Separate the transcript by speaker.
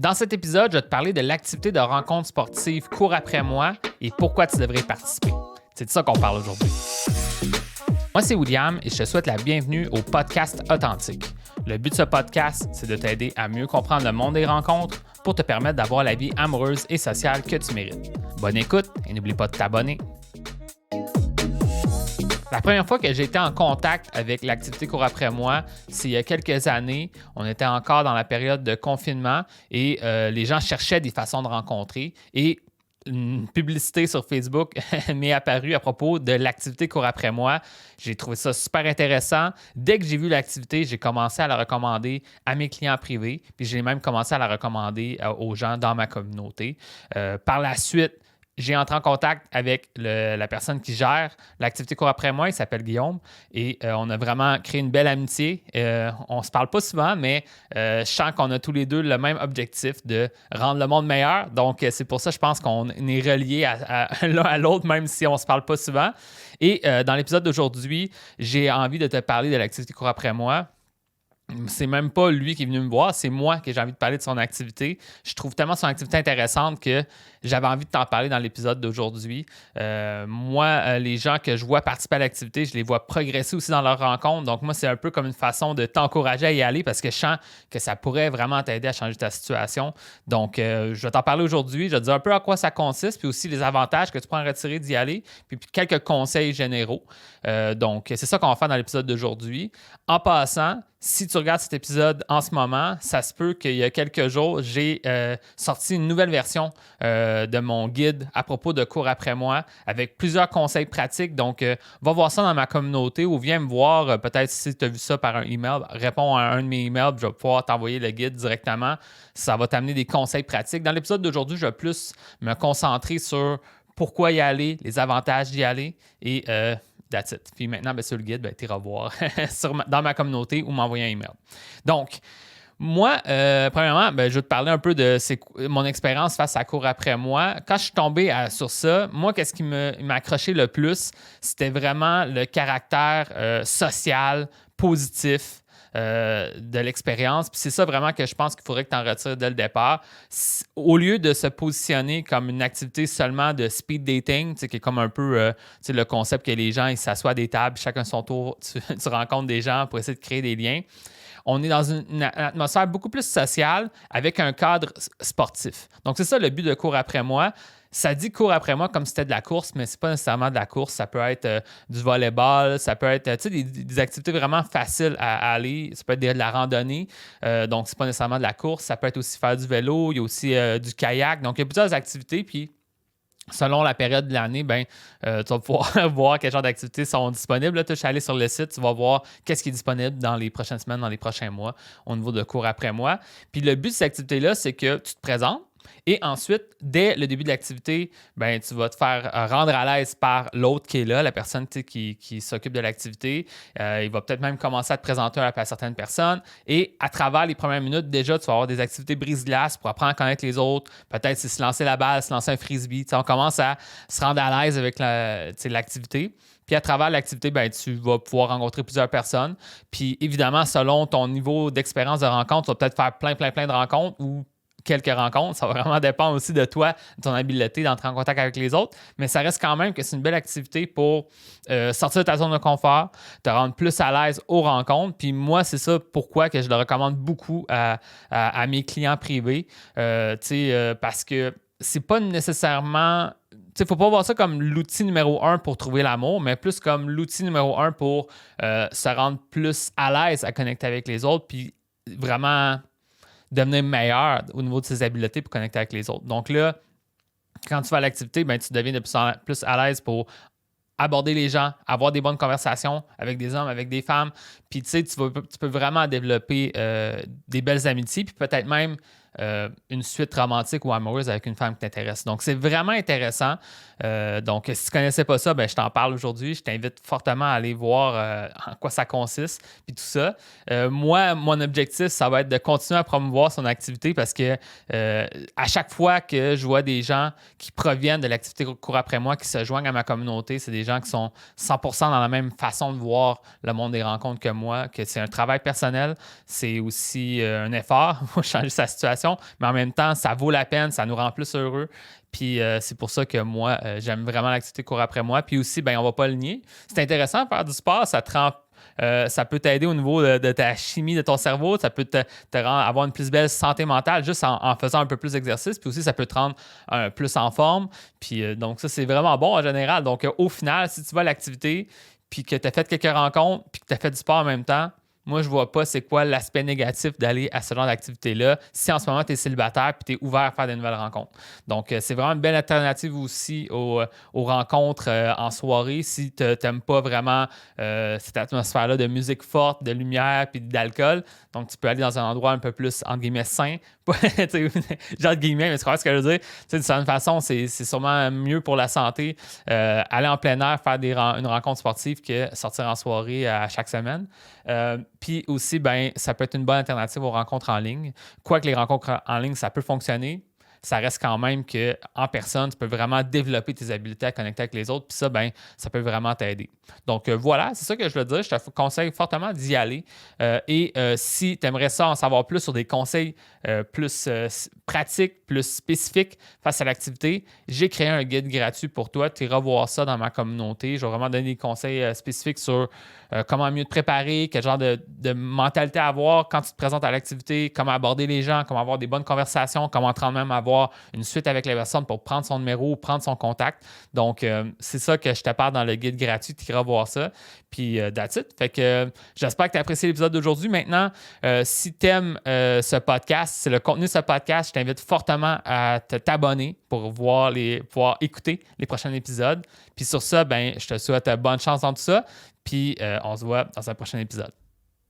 Speaker 1: Dans cet épisode, je vais te parler de l'activité de rencontre sportive Cours après moi et pourquoi tu devrais y participer. C'est de ça qu'on parle aujourd'hui. Moi, c'est William et je te souhaite la bienvenue au podcast Authentique. Le but de ce podcast, c'est de t'aider à mieux comprendre le monde des rencontres pour te permettre d'avoir la vie amoureuse et sociale que tu mérites. Bonne écoute et n'oublie pas de t'abonner. La première fois que j'ai été en contact avec l'activité Cours après moi, c'est il y a quelques années. On était encore dans la période de confinement et les gens cherchaient des façons de rencontrer. Et une publicité sur Facebook m'est apparue à propos de l'activité Cours après moi. J'ai trouvé ça super intéressant. Dès que j'ai vu l'activité, j'ai commencé à la recommander à mes clients privés. Puis j'ai même commencé à la recommander aux gens dans ma communauté. Par la suite, j'ai entré en contact avec la personne qui gère l'activité Cours après moi. Il s'appelle Guillaume. Et on a vraiment créé une belle amitié. On ne se parle pas souvent, mais je sens qu'on a tous les deux le même objectif de rendre le monde meilleur. Donc, c'est pour ça, je pense qu'on est reliés l'un à l'autre, même si on ne se parle pas souvent. Et dans l'épisode d'aujourd'hui, j'ai envie de te parler de l'activité Cours après moi. C'est même pas lui qui est venu me voir, c'est moi que j'ai envie de parler de son activité. Je trouve tellement son activité intéressante que j'avais envie de t'en parler dans l'épisode d'aujourd'hui. Moi, les gens que je vois participer à l'activité, je les vois progresser aussi dans leur rencontre. Donc, moi, c'est un peu comme une façon de t'encourager à y aller parce que je sens que ça pourrait vraiment t'aider à changer ta situation. Donc, je vais t'en parler aujourd'hui. Je vais te dire un peu à quoi ça consiste, puis aussi les avantages que tu peux en retirer d'y aller, puis quelques conseils généraux. Donc, c'est ça qu'on va faire dans l'épisode d'aujourd'hui. En passant, si tu regardes cet épisode en ce moment, ça se peut qu'il y a quelques jours, j'ai sorti une nouvelle version de mon guide à propos de Cours après moi avec plusieurs conseils pratiques. Donc, va voir ça dans ma communauté ou viens me voir. Peut-être si tu as vu ça par un email, réponds à un de mes emails, je vais pouvoir t'envoyer le guide directement. Ça va t'amener des conseils pratiques. Dans l'épisode d'aujourd'hui, je vais plus me concentrer sur pourquoi y aller, les avantages d'y aller et that's it. Puis maintenant, sur le guide, tu iras voir dans ma communauté ou m'envoyer un email. Donc, moi, premièrement, je vais te parler un peu de mon expérience face à Cours après moi. Quand je suis tombé sur ça, moi, qu'est-ce qui m'a accroché le plus? C'était vraiment le caractère social, positif de l'expérience. Puis c'est ça vraiment que je pense qu'il faudrait que tu en retires dès le départ. Au lieu de se positionner comme une activité seulement de speed dating, qui est comme un peu le concept que les gens ils s'assoient à des tables, chacun son tour, tu rencontres des gens pour essayer de créer des liens. On est dans une atmosphère beaucoup plus sociale avec un cadre sportif. Donc, c'est ça le but de Cours après moi. Ça dit Cours après moi comme si c'était de la course, mais c'est pas nécessairement de la course. Ça peut être du volleyball, ça peut être des activités vraiment faciles à aller. Ça peut être de la randonnée, donc c'est pas nécessairement de la course. Ça peut être aussi faire du vélo, il y a aussi du kayak. Donc, il y a plusieurs activités, puis selon la période de l'année, tu vas pouvoir voir quel genre d'activités sont disponibles. Là, tu es allé sur le site, tu vas voir qu'est-ce qui est disponible dans les prochaines semaines, dans les prochains mois au niveau de Cours après moi. Puis le but de cette activité-là, c'est que tu te présentes. Et ensuite, dès le début de l'activité, tu vas te faire rendre à l'aise par l'autre qui est là, la personne qui s'occupe de l'activité. Il va peut-être même commencer à te présenter à certaines personnes. Et à travers les premières minutes, déjà, tu vas avoir des activités brise-glace pour apprendre à connaître les autres. Peut-être se lancer la balle, se lancer un frisbee. On commence à se rendre à l'aise avec l'activité. Puis à travers l'activité, tu vas pouvoir rencontrer plusieurs personnes. Puis évidemment, selon ton niveau d'expérience de rencontre, tu vas peut-être faire plein de rencontres ou quelques rencontres. Ça va vraiment dépendre aussi de toi, de ton habileté d'entrer en contact avec les autres. Mais ça reste quand même que c'est une belle activité pour sortir de ta zone de confort, te rendre plus à l'aise aux rencontres. Puis moi, c'est ça pourquoi que je le recommande beaucoup à mes clients privés. Parce que c'est pas nécessairement... Il ne faut pas voir ça comme l'outil numéro 1 pour trouver l'amour, mais plus comme l'outil numéro 1 pour se rendre plus à l'aise à connecter avec les autres, puis vraiment devenir meilleur au niveau de ses habiletés pour connecter avec les autres. Donc là, quand tu fais l'activité, tu deviens de plus à l'aise pour aborder les gens, avoir des bonnes conversations avec des hommes, avec des femmes. Puis tu peux vraiment développer des belles amitiés, puis peut-être même une suite romantique ou amoureuse avec une femme qui t'intéresse. Donc, c'est vraiment intéressant. Donc, si tu ne connaissais pas ça, je t'en parle aujourd'hui. Je t'invite fortement à aller voir en quoi ça consiste puis tout ça. Moi, mon objectif, ça va être de continuer à promouvoir son activité parce que à chaque fois que je vois des gens qui proviennent de l'activité Cours après moi, qui se joignent à ma communauté, c'est des gens qui sont 100% dans la même façon de voir le monde des rencontres que moi, que c'est un travail personnel, c'est aussi un effort pour changer sa situation motivation, mais en même temps, ça vaut la peine, ça nous rend plus heureux. Puis c'est pour ça que moi, j'aime vraiment l'activité cours après moi. Puis aussi, ben, on va pas le nier. C'est intéressant de faire du sport, ça te rend ça peut t'aider au niveau de ta chimie de ton cerveau, ça peut te rendre, avoir une plus belle santé mentale juste en faisant un peu plus d'exercice, puis aussi ça peut te rendre plus en forme. Puis donc ça, c'est vraiment bon en général. Donc au final, si tu vas à l'activité, puis que tu as fait quelques rencontres, puis que tu as fait du sport en même temps, moi, je vois pas c'est quoi l'aspect négatif d'aller à ce genre d'activité-là si en ce moment tu es célibataire puis tu es ouvert à faire de nouvelles rencontres. Donc, c'est vraiment une belle alternative aussi aux rencontres en soirée si tu n'aimes pas vraiment cette atmosphère-là de musique forte, de lumière puis d'alcool. Donc, tu peux aller dans un endroit un peu plus, entre guillemets, sain. Genre de guillemets, mais tu comprends ce que je veux dire? D'une certaine façon, c'est sûrement mieux pour la santé aller en plein air, faire une rencontre sportive que sortir en soirée à chaque semaine. Puis aussi, ben, ça peut être une bonne alternative aux rencontres en ligne. Quoique les rencontres en ligne, ça peut fonctionner, ça reste quand même qu'en personne, tu peux vraiment développer tes habiletés à connecter avec les autres. Puis ça, ben, ça peut vraiment t'aider. Donc voilà, c'est ça que je veux dire. Je te conseille fortement d'y aller. Si tu aimerais ça en savoir plus sur des conseils plus pratiques, plus spécifiques face à l'activité, j'ai créé un guide gratuit pour toi. Tu iras voir ça dans ma communauté. Je vais vraiment donner des conseils spécifiques sur comment mieux te préparer, quel genre de mentalité avoir quand tu te présentes à l'activité, comment aborder les gens, comment avoir des bonnes conversations, comment te rendre même avoir une suite avec la personne pour prendre son numéro ou prendre son contact. Donc, c'est ça que je te parle dans le guide gratuit. Tu iras voir ça. Puis, that's it. Fait que j'espère que tu as apprécié l'épisode d'aujourd'hui. Maintenant, si tu aimes ce podcast, c'est le contenu de ce podcast, je t'invite fortement à t'abonner pour pouvoir écouter les prochains épisodes. Puis sur ça, ben, je te souhaite bonne chance dans tout ça. Puis on se voit dans un prochain épisode.